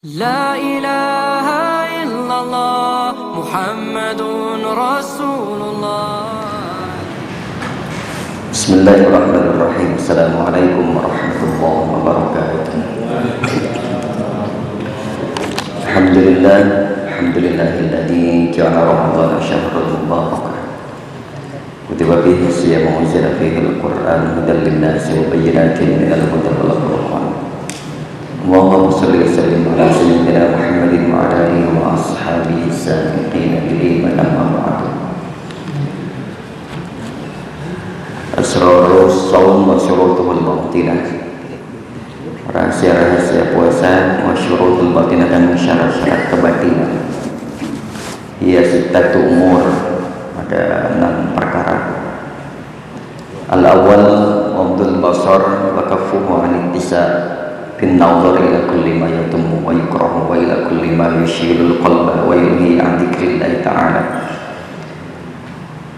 لا إله إلا الله محمد رسول الله. بسم الله الرحمن الرحيم. السلام عليكم ورحمة الله وبركاته. الحمد لله الذي جعل رمضان شهرا مباركا كتب فيه الصيام وأنزل فيه القرآن هدى للناس وبينات من الهدى والفرقان. اللهم صل وسلم على سيدنا محمد وعلى آله وأصحابه السابقين بالإيمان أما بعد. Asrarus saum wa syurutul batinah, rahasia-rahasia puasa wa syurutul batinah, dan syarat-syarat kebatinan. Ia sittatu umur, ada 6 perkara. Al-awwal ghadul basar wa kaffuhu 'anil tisa bin nawdhar ila kulli ma yatummu wa yukrahu wa ila kulli ma yushilul qalba wa yulhi 'an dzikrillah ta'ala.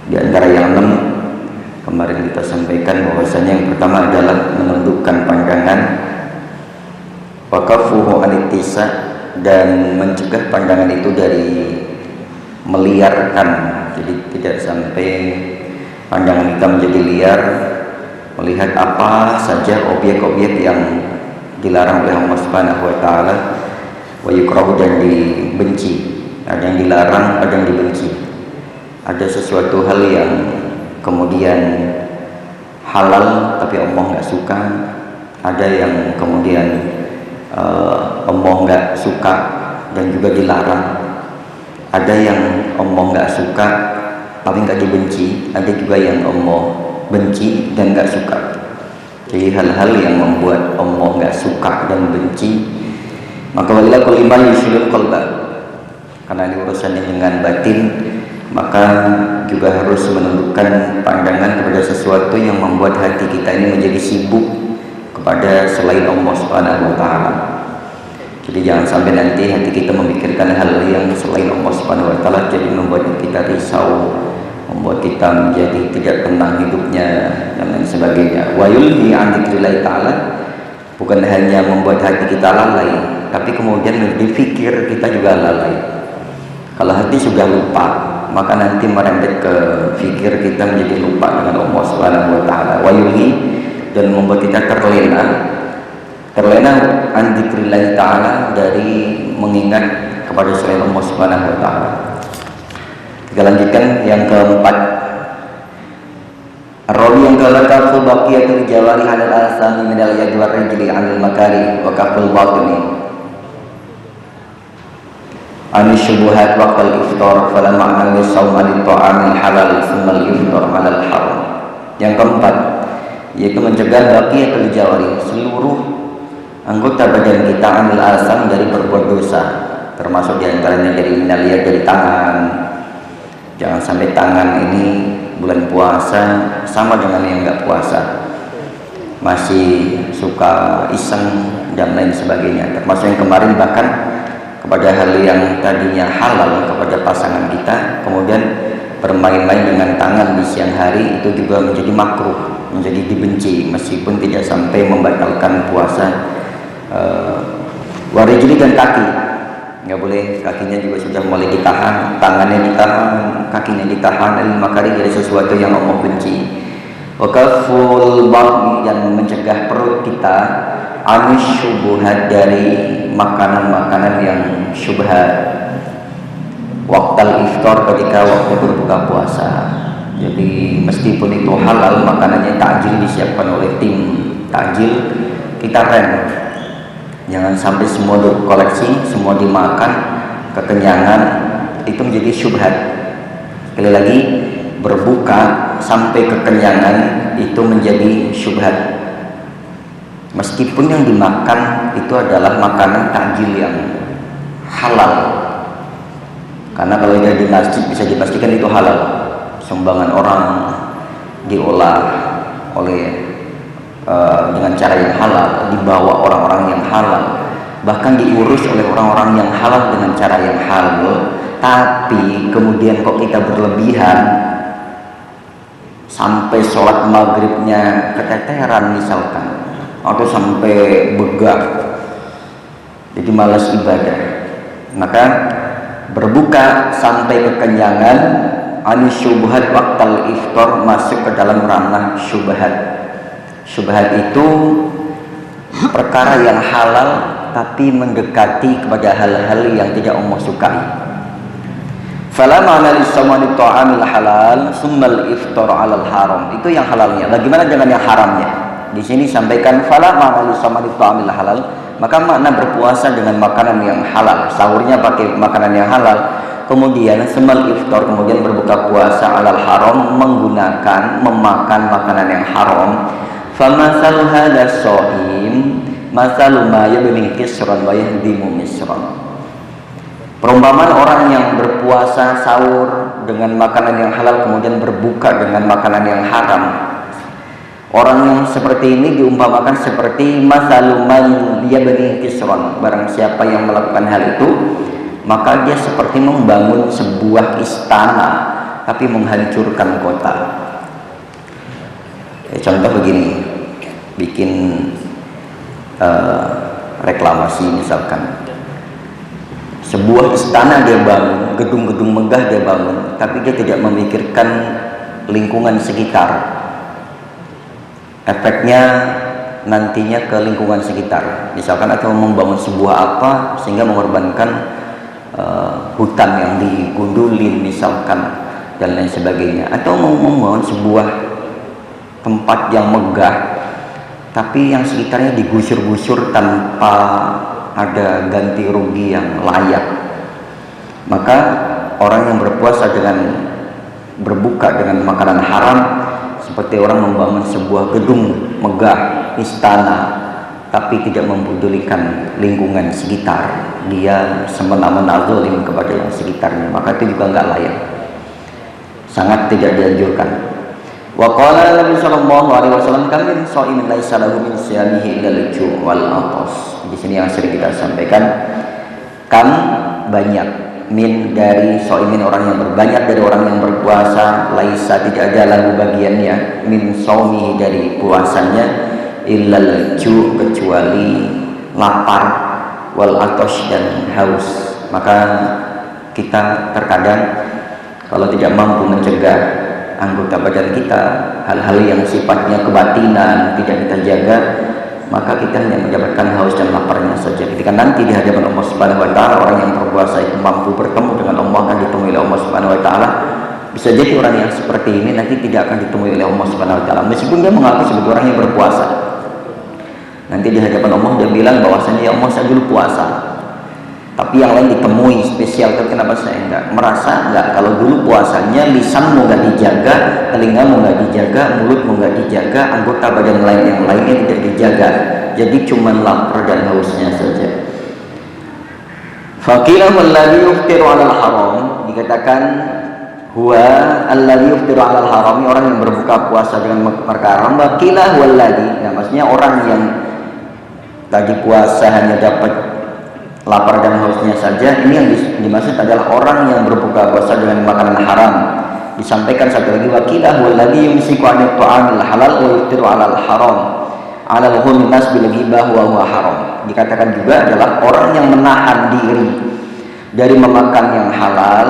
Di antara yang 6 kemarin kita sampaikan bahwasanya yang pertama adalah menundukkan pandangan, waqafuhu anitisa, dan mencegah pandangan itu dari meliarkan, jadi tidak sampai pandangan kita menjadi liar melihat apa saja objek-objek yang dilarang oleh Allah Subhanahu wa taala, wa yukrahu, dan dibenci. Ada yang dilarang, ada yang dibenci. Ada sesuatu hal yang kemudian halal tapi Allah nggak suka, ada yang kemudian Allah nggak suka dan juga dilarang, ada yang Allah nggak suka tapi nggak dibenci, ada juga yang Allah benci dan nggak suka. Jadi hal-hal yang membuat Allah nggak suka dan benci, maka walilah kulima yushilul qalba, karena ini urusannya dengan batin, maka juga harus menundukkan pandangan kepada sesuatu yang membuat hati kita ini menjadi sibuk kepada selain Allah Subhanahu wa taala. Jadi jangan sampai nanti hati kita memikirkan hal yang selain Allah Subhanahu wa taala, jadi membuat kita risau, membuat kita menjadi tidak tenang hidupnya dan lain sebagainya. Wa yulhi 'an dzikrillah ta'ala, bukan hanya membuat hati kita lalai, tapi kemudian berpikir kita juga lalai. Kalau hati sudah lupa, maka nanti merembet ke fikir kita menjadi lupa dengan Allah Subhanahu wa taala. Wa yulhi, dan membuat kita terlena an dzikrillah ta'ala, dari mengingat kepada selain Allah Subhanahu wa taala. Kita lanjutkan yang keempat. Rawi yang kelakafu baqiyatul jawari halal asami minal yadi wa rijli 'anil makari wa kaful batini ani syubuhat waqtal iftar fala ma'na lisawm anil ta'amil halal summal iftar 'alal haram. Yang keempat yaitu mencegah baqiyatul jawari, seluruh anggota badan kita, 'anil asam, dari berbuat dosa, termasuk diantaranya dari minal yad, dari tangan. Jangan sampai tangan ini bulan puasa sama dengan yang enggak puasa, masih suka iseng dan lain sebagainya. Termasuk yang kemarin bahkan kepada hal yang tadinya halal kepada pasangan kita, kemudian bermain-main dengan tangan di siang hari, itu juga menjadi makruh, menjadi dibenci, meskipun tidak sampai membatalkan puasa. Warijli, dan kaki nggak boleh, kakinya juga sudah mulai ditahan, tangannya ditahan, kakinya ditahan, dan makari dari sesuatu yang Allah benci. Wakaful batni, dan mencegah perut kita anis syubuhat, dari makanan-makanan yang syubhat. Waktal iftar, ketika waktu berbuka puasa. Jadi meskipun itu halal, makanannya takjil disiapkan oleh tim takjil, kita rem. Jangan sampai semua koleksi, semua dimakan, kekenyangan, itu menjadi syubhat. Sekali lagi, berbuka sampai kekenyangan itu menjadi syubhat, meskipun yang dimakan itu adalah makanan takjil yang halal. Karena kalau dia di masjid bisa dipastikan itu halal, sumbangan orang diolah oleh dengan cara yang halal, dibawa orang-orang yang halal, bahkan diurus oleh orang-orang yang halal dengan cara yang halal. Tapi kemudian kok kita berlebihan sampai sholat maghribnya keteteran misalkan, atau sampai begah, jadi malas ibadah. Maka berbuka sampai kekenyangan, anis syubhat waktal iftar, masuk ke dalam ranah syubhat. Syubhat itu perkara yang halal tapi mendekati kepada hal-hal yang tidak Allah sukai. Fala ma'na lis-samani ta'amil halal summal iftar 'alal haram. Itu yang halalnya. Bagaimana dengan yang haramnya? Di sini sampaikan fala ma'na lis-samani ta'amil halal, maka makna berpuasa dengan makanan yang halal, sahurnya pakai makanan yang halal, kemudian summal iftar, kemudian berbuka puasa 'alal haram, menggunakan memakan makanan yang haram. Famasal hadza shaim masalu ma yabni kisran wa yahdimu misran. Perumpamaan orang yang berpuasa sahur dengan makanan yang halal kemudian berbuka dengan makanan yang haram. Orang yang seperti ini diumpamakan seperti masalu man yabni kisran. Barang siapa yang melakukan hal itu, maka dia seperti membangun sebuah istana tapi menghancurkan kota. Contoh begini, bikin reklamasi misalkan, sebuah istana dia bangun, gedung-gedung megah dia bangun, tapi dia tidak memikirkan lingkungan sekitar. Efeknya nantinya ke lingkungan sekitar, misalkan atau membangun sebuah apa sehingga mengorbankan hutan yang digundulin misalkan dan lain sebagainya, atau mau membangun sebuah tempat yang megah tapi yang sekitarnya digusur-gusur tanpa ada ganti rugi yang layak. Maka orang yang berpuasa dengan berbuka dengan makanan haram seperti orang membangun sebuah gedung megah, istana, tapi tidak mempedulikan lingkungan sekitar. Dia semena-mena zalim kepada yang sekitarnya, maka itu juga nggak layak, sangat tidak dianjurkan. Wa qala Nabi sallallahu alaihi wasallam kam min shaimin laisa lahu min siyamihi illa al-ju' wal 'atas. Di sini yang sering kita sampaikan, kam banyak, min dari shaimin orang yang berbanyak dari orang yang berpuasa, laisa tidak ada lagu bagiannya, min shaumihi dari puasanya, illa al-ju' kecuali lapar, wal 'atas dan haus. Maka kita terkadang kalau tidak mampu mencegah anggota badan kita hal-hal yang sifatnya kebatinan tidak kita jaga, maka kita hanya mendapatkan haus dan laparnya saja. Ketika nanti di hadapan Allah Subhanahu wa taala, orang yang berpuasa itu mampu bertemu dengan Allah, akan ditemui oleh Allah Subhanahu wa taala. Bisa jadi orang yang seperti ini nanti tidak akan ditemui oleh Allah Subhanahu wa taala meskipun dia mengaku sebagai orang yang berpuasa. Nanti di hadapan Allah dia bilang bahwasanya ya Allah saya dulu puasa, tapi yang lain ditemui spesial, tapi kenapa saya enggak? Merasa enggak kalau dulu puasanya lisanmu enggak dijaga, telingamu enggak dijaga, mulutmu enggak dijaga, anggota badan lain yang lainnya tidak dijaga, jadi cuma lapar dan hausnya saja. Faqilah alladhi yuftiru 'alal haram, dikatakan huwa alladhi yuftiru 'alal haram, orang yang berbuka puasa dengan perkara haram. Faqilah walladhi, nah maksudnya orang yang tadi puasa hanya dapat lapar dan hausnya saja. Ini yang dimaksud adalah orang yang berbuka puasa dengan makanan haram. Disampaikan satu lagi, wakilah walladhi yumsiku 'anil ta'amil halal wa yuftiru 'alal haram 'alal humin nas bil ghibah wa huwa haram. Dikatakan juga adalah orang yang menahan diri dari memakan yang halal,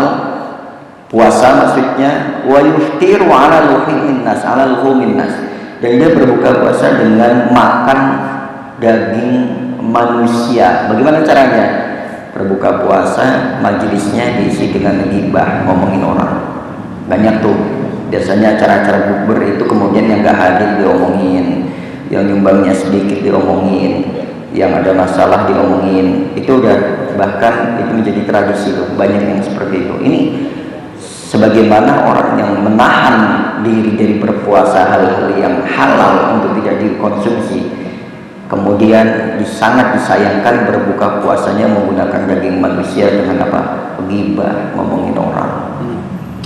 puasa maksudnya, wa yuftiru 'alal humin nas, 'alal humin nas, dan dia berbuka puasa dengan makan daging manusia. Bagaimana caranya? Berbuka puasa majelisnya diisi dengan ghibah, ngomongin orang. Banyak tuh biasanya acara-acara bukber itu, kemudian yang gak hadir diomongin, yang nyumbangnya sedikit diomongin, yang ada masalah diomongin. Itu udah, bahkan itu menjadi tradisi tuh, banyak yang seperti itu. Ini sebagaimana orang yang menahan diri dari berpuasa hal-hal yang halal untuk tidak dikonsumsi, kemudian sangat disayangkan berbuka puasanya menggunakan daging manusia dengan apa? Ghibah, ngomongin orang.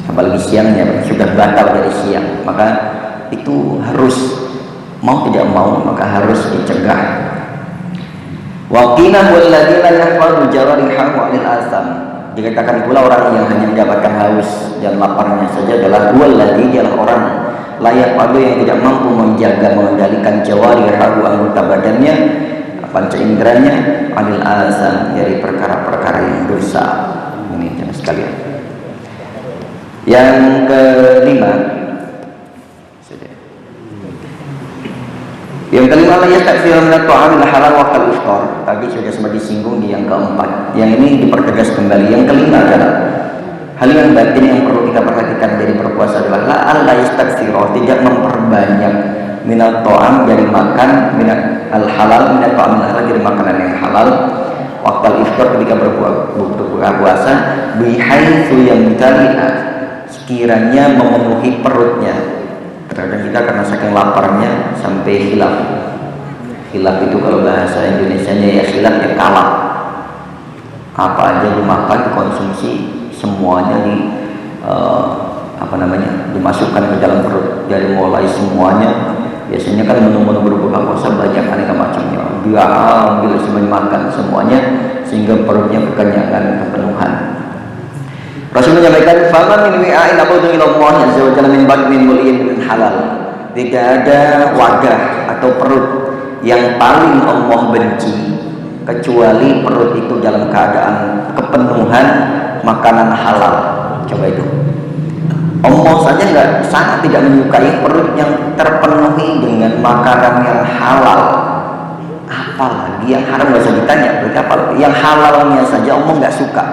Apalagi siangnya sudah batal dari siang, maka itu harus, mau tidak mau maka harus dicegah. Waqina walladzina yahfazu jawarihahu 'anil asam. Dikatakan pula orang yang hanya mendapatkan haus dan laparnya saja adalah walladzi, adalah orang layak pada yang tidak mampu menjaga mengendalikan jawarihahu, anggota badannya, panca inderanya, anil azam, dari perkara-perkara yang dosa. Ini jangan sekalian. Yang kelima, la yastakthir min at-ta'am al-halal wa al-iftar. Tadi sudah sempat disinggung di yang keempat. Yang ini dipertegas kembali. Yang kelima adalah hal yang batin yang perlu kita perhatikan dari berpuasa adalah la yastakthir, tidak memperbanyak min at-ta'am, dari makan, min al-halal, min at-ta'am al-halal, dari makanan yang halal, waktu al-iftar, ketika berbuka puasa, bihaitsu yamtali'a, sekiranya memenuhi perutnya. Terkadang kita karena saking laparnya sampai hilaf. Hilaf itu kalau bahasa Indonesianya ya hilaf, ya kalap. Apa aja dimakan, dikonsumsi, semuanya dimasukkan ke dalam perut. Dari mulai semuanya, biasanya kan menu-menu berbuka puasa banyak aneka macamnya. Dia ambil semuanya, makan semuanya, sehingga perutnya kekenyangan, kepenuhan. Rasul menyampaikan, "Faman min wi'ain abudu ila Allah azza wa jalla min batnin mul'in min halal." Tidak ada wadah atau perut yang paling Allah benci kecuali perut itu dalam keadaan kepenuhan makanan halal. Coba itu. Allah saja sangat tidak menyukai perut yang terpenuhi dengan makanan yang halal. Apalagi yang haram, nggak usah ditanya. Berarti apa? Yang halalnya saja Allah nggak suka.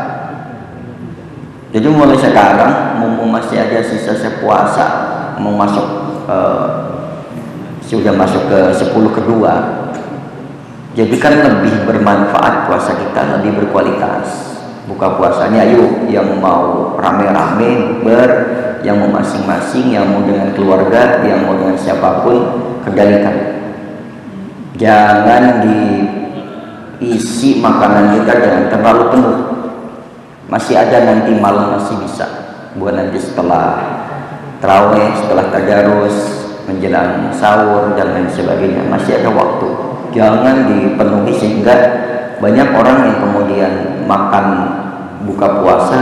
Jadi mulai sekarang, mumpung masih ada sisa puasa, mau masuk sudah masuk ke 10 kedua, jadi kan lebih bermanfaat puasa kita, lebih berkualitas. Buka puasanya yuk, yang mau rame-rame yang mau masing-masing, yang mau dengan keluarga, yang mau dengan siapapun, kendalikan. Jangan diisi makanan kita dengan terlalu penuh. Masih ada nanti malam, masih bisa buat nanti setelah tarawih, setelah tadarus, menjelang sahur dan lain sebagainya, masih ada waktu. Jangan dipenuhi sehingga banyak orang yang kemudian makan buka puasa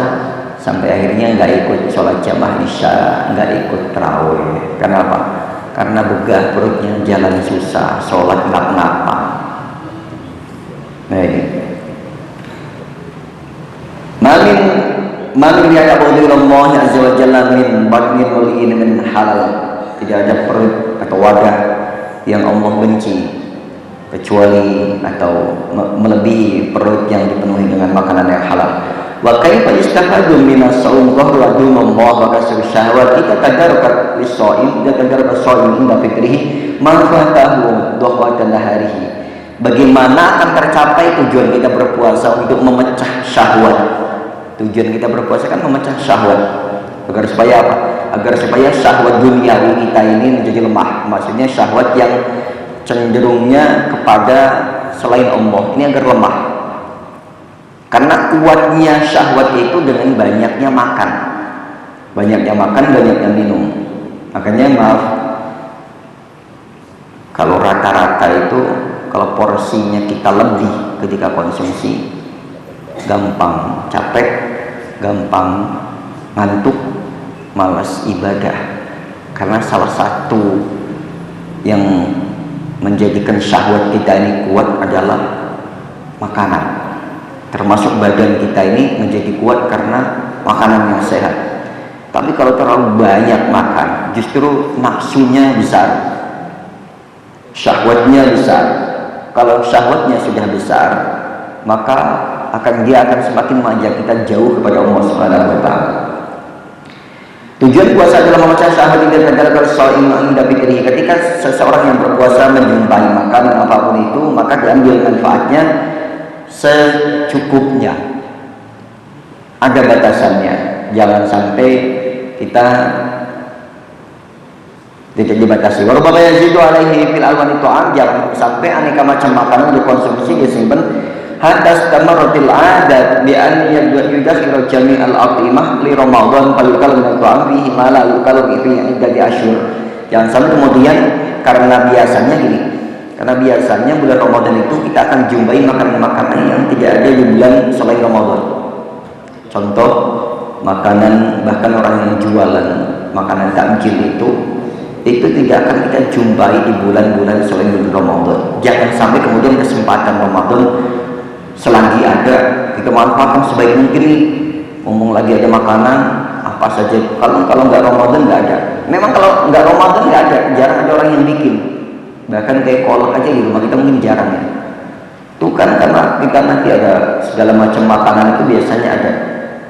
sampai akhirnya nggak ikut sholat jamaah isya, nggak ikut tarawih. Kenapa? Karena begah perutnya, jalan susah, sholat nggak ngapa. Nah ini Malin ya'budu Allah azza wa jalla min batnin mul'in min halal. Tidak ada perut atau wadah yang Allah benci kecuali atau melebihi perut yang dipenuhi dengan makanan yang halal. Wa kaifa yastafadu min as-shaum qahra dunallah wa kasr syahwat. Kita tadarrukat lis-shaim, dan tadarrukat shaim inda fikrihi ma fatahu dhahwatan naharihi. Bagaimana akan tercapai tujuan kita berpuasa untuk memecah syahwat? Tujuan kita berpuasa kan memecah syahwat. Agar supaya apa? Agar supaya syahwat duniawi kita ini menjadi lemah. Maksudnya syahwat yang cenderungnya kepada selain Allah ini agar lemah. Karena kuatnya syahwat itu dengan banyaknya makan. Banyaknya makan, banyaknya minum. Makanya maaf, kalau rata-rata itu, kalau porsinya kita lebih ketika konsumsi, gampang capek, gampang ngantuk, malas ibadah. Karena salah satu yang menjadikan syahwat kita ini kuat adalah makanan. Termasuk badan kita ini menjadi kuat karena makanan yang sehat. Tapi kalau terlalu banyak makan, justru nafsunya besar, syahwatnya besar. Kalau syahwatnya sudah besar, maka dia akan semakin mengajak kita jauh kepada Allah Subhanahu wa taala. Tujuan puasa adalah memecah syahwat yang terdapat shaim inda fikrihi. Ketika seseorang yang berpuasa menjumpai makanan apapun itu, maka diambil manfaatnya secukupnya. Ada batasannya. Jangan sampai kita tidak dibatasi. Warubama yazidu alaihi fil alwani ta'am, jangan sampai aneka macam makanan dikonsumsi disimpan hatta stamaratil adat bi an yudakhiru jami'al atimah li Ramadan falyukal min ta'am fihi ma la yukalu fi iddati asyhur. Jangan sampai kemudian karena biasanya bulan Ramadan itu kita akan jumpai makanan-makanan yang tidak ada di bulan selain Ramadan. Contoh makanan, bahkan orang yang jualan makanan takjil itu itu tidak akan kita jumpai di bulan-bulan selain bulan Ramadan. Jangan sampai kemudian kesempatan Ramadan selagi ada kita manfaatkan sebaik mungkin nih. Ngomong lagi ada makanan apa saja. Kalau nggak Ramadan nggak ada. Memang kalau nggak Ramadan nggak ada, jarang ada orang yang bikin. Bahkan kayak kolak aja di rumah kita mungkin jarang ya. Itu kan karena kita nanti ada segala macam makanan itu biasanya ada.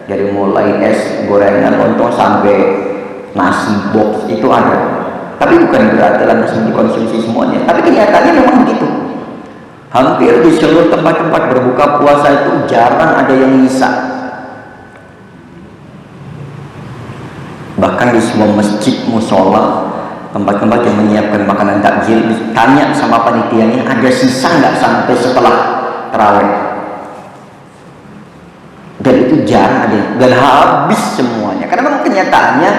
Dari mulai es gorengan, lontong sampai nasi box itu ada. Tapi bukan berarti lantas dikonsumsi semuanya. Tapi kenyataannya memang begitu. Hampir di seluruh tempat-tempat berbuka puasa itu jarang ada yang nyisa. Bahkan di semua masjid, musola, tempat-tempat yang menyiapkan makanan takjil, ditanya sama panitianya, ada sisa nggak sampai setelah tarawih? Dan itu jarang ada, dan habis semuanya. Karena memang kenyataannya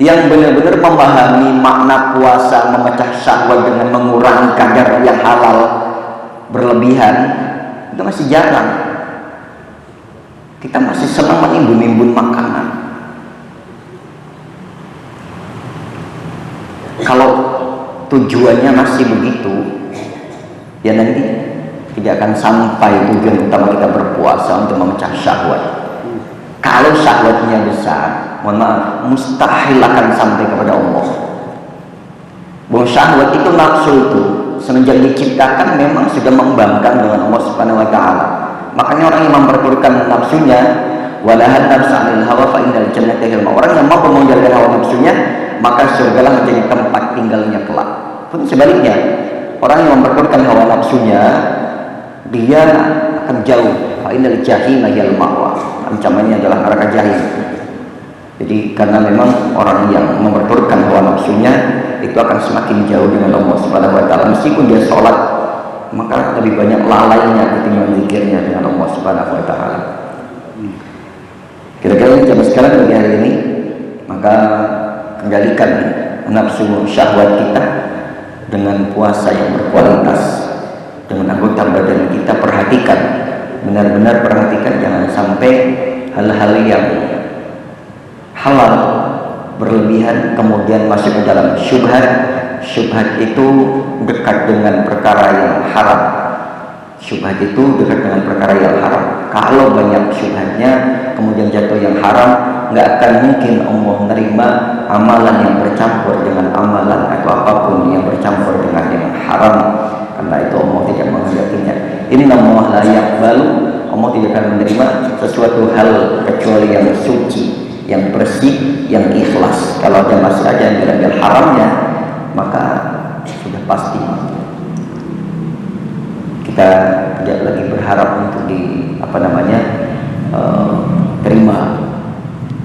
yang benar-benar memahami makna puasa, memecah syahwat dengan mengurangi kadar yang halal berlebihan, itu masih jarang. Kita masih senang menimbun-nimbun makanan. Kalau tujuannya masih begitu, ya nanti tidak akan sampai tujuan utama kita berpuasa untuk memecah syahwat. Kalau syahwatnya besar, mohon maaf, mustahil akan sampai kepada Allah. Bahwa syahwat itu, nafsu itu semenjak diciptakan memang sudah membangkang dengan Allah Subhanahu wa taala. Makanya orang yang memperturutkan nafsunya, walahan nafsu 'anil hawa fa innal jannata hiya al-ma'wa. Orang yang mampu mengendalikan hawa nafsunya, maka surgalah menjadi tempat tinggalnya kelak. Pun sebaliknya, orang yang memperturutkan hawa nafsunya, dia akan jauh. Fa innal jahima hiya al-ma'wa. Ancamannya adalah neraka jahim. Jadi karena memang orang yang memperturutkan hawa nafsunya itu akan semakin jauh dengan Allah Subhanahu wa taala. Meskipun dia sholat, maka lebih banyak lalainya ketimbang zikirnya dengan Allah Subhanahu wa taala. Kira-kira zaman sekarang bagi hari ini, maka kendalikan nafsu syahwat kita dengan puasa yang berkualitas, dengan anggota badan kita. Perhatikan, benar-benar perhatikan, jangan sampai hal-hal yang halal berlebihan kemudian masuk ke dalam syubhat. Syubhat itu dekat dengan perkara yang haram. Syubhat itu dekat dengan perkara yang haram. Kalau banyak syubhatnya kemudian jatuh yang haram, nggak akan mungkin Allah menerima amalan yang bercampur dengan amalan atau apapun yang bercampur dengan yang haram. Karena itu Allah tidak menghendakinya. Ini namanya layak balu. Allah tidak akan menerima sesuatu hal kecuali yang suci, yang bersih, yang ikhlas. Kalau ada masih ada yang dilanggar haramnya, maka sudah pasti kita tidak lagi berharap untuk terima,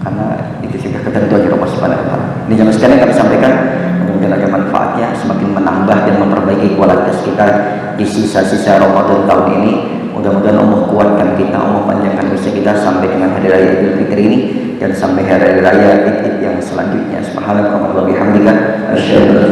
karena itu sudah ketentuan Allah Subhanahu wa taala. Ini zaman sekarang kami sampaikan, mudah-mudahan ada manfaatnya, semakin menambah dan memperbaiki kualitas kita di sisa-sisa Ramadan tahun ini. Mudah-mudahan Allah kuatkan kita, Allah panjangkan usia kita sampai dengan hari raya Idul Fitri ini dan sampai hari raya Id yang selanjutnya. Subhanallah wa bihamdika asyhadu